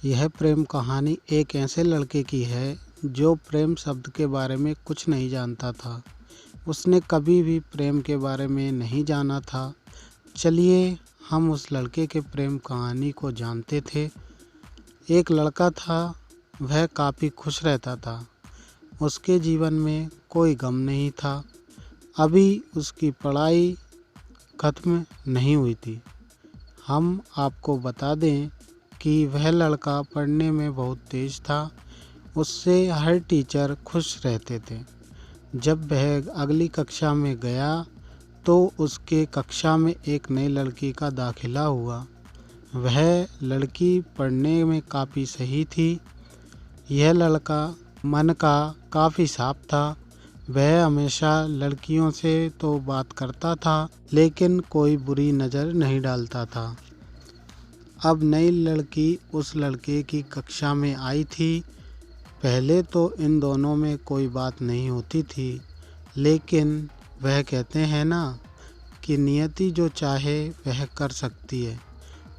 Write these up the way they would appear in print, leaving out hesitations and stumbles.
यह प्रेम कहानी एक ऐसे लड़के की है जो प्रेम शब्द के बारे में कुछ नहीं जानता था। उसने कभी भी प्रेम के बारे में नहीं जाना था। चलिए हम उस लड़के के प्रेम कहानी को जानते थे। एक लड़का था, वह काफ़ी खुश रहता था। उसके जीवन में कोई गम नहीं था। अभी उसकी पढ़ाई ख़त्म नहीं हुई थी। हम आपको बता दें कि वह लड़का पढ़ने में बहुत तेज़ था। उससे हर टीचर खुश रहते थे। जब वह अगली कक्षा में गया तो उसके कक्षा में एक नई लड़की का दाखिला हुआ। वह लड़की पढ़ने में काफ़ी सही थी। यह लड़का मन का काफ़ी साफ था। वह हमेशा लड़कियों से तो बात करता था, लेकिन कोई बुरी नज़र नहीं डालता था। अब नई लड़की उस लड़के की कक्षा में आई थी। पहले तो इन दोनों में कोई बात नहीं होती थी, लेकिन वह कहते हैं ना कि नियति जो चाहे वह कर सकती है।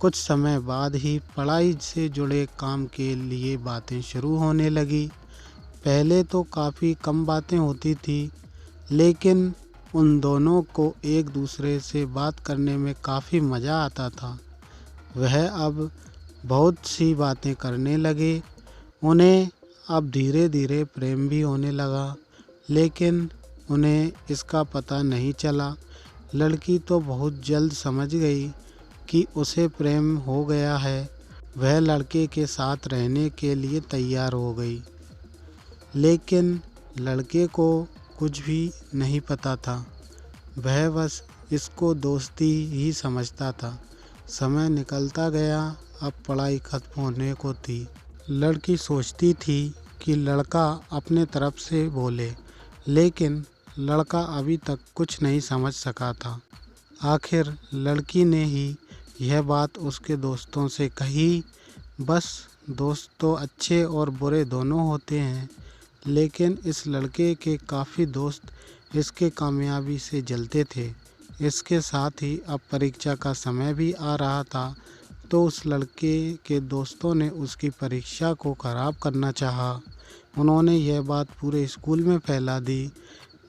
कुछ समय बाद ही पढ़ाई से जुड़े काम के लिए बातें शुरू होने लगी। पहले तो काफ़ी कम बातें होती थी, लेकिन उन दोनों को एक दूसरे से बात करने में काफ़ी मज़ा आता था। वह अब बहुत सी बातें करने लगे। उन्हें अब धीरे धीरे प्रेम भी होने लगा, लेकिन उन्हें इसका पता नहीं चला। लड़की तो बहुत जल्द समझ गई कि उसे प्रेम हो गया है। वह लड़के के साथ रहने के लिए तैयार हो गई, लेकिन लड़के को कुछ भी नहीं पता था। वह बस इसको दोस्ती ही समझता था। समय निकलता गया। अब पढ़ाई खत्म होने को थी। लड़की सोचती थी कि लड़का अपने तरफ से बोले, लेकिन लड़का अभी तक कुछ नहीं समझ सका था। आखिर लड़की ने ही यह बात उसके दोस्तों से कही। बस दोस्त तो अच्छे और बुरे दोनों होते हैं, लेकिन इस लड़के के काफ़ी दोस्त इसके कामयाबी से जलते थे। इसके साथ ही अब परीक्षा का समय भी आ रहा था, तो उस लड़के के दोस्तों ने उसकी परीक्षा को ख़राब करना चाहा। उन्होंने यह बात पूरे स्कूल में फैला दी।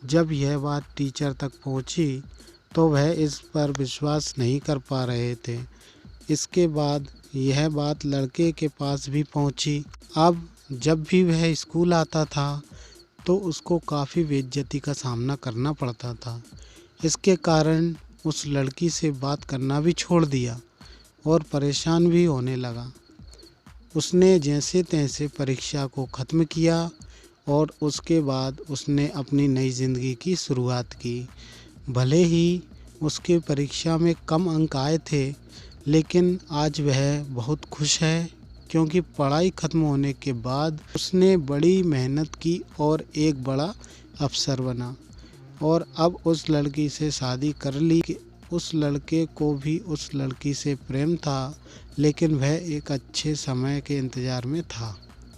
जब यह बात टीचर तक पहुंची तो वह इस पर विश्वास नहीं कर पा रहे थे। इसके बाद यह बात लड़के के पास भी पहुंची। अब जब भी वह स्कूल आता था तो उसको काफ़ी बेइज्जती का सामना करना पड़ता था। इसके कारण उस लड़की से बात करना भी छोड़ दिया और परेशान भी होने लगा। उसने जैसे तैसे परीक्षा को ख़त्म किया और उसके बाद उसने अपनी नई ज़िंदगी की शुरुआत की। भले ही उसके परीक्षा में कम अंक आए थे, लेकिन आज वह बहुत खुश है, क्योंकि पढ़ाई ख़त्म होने के बाद उसने बड़ी मेहनत की और एक बड़ा अफ़सर बना। और अब उस लड़की से शादी कर ली। उस लड़के को भी उस लड़की से प्रेम था, लेकिन वह एक अच्छे समय के इंतज़ार में था।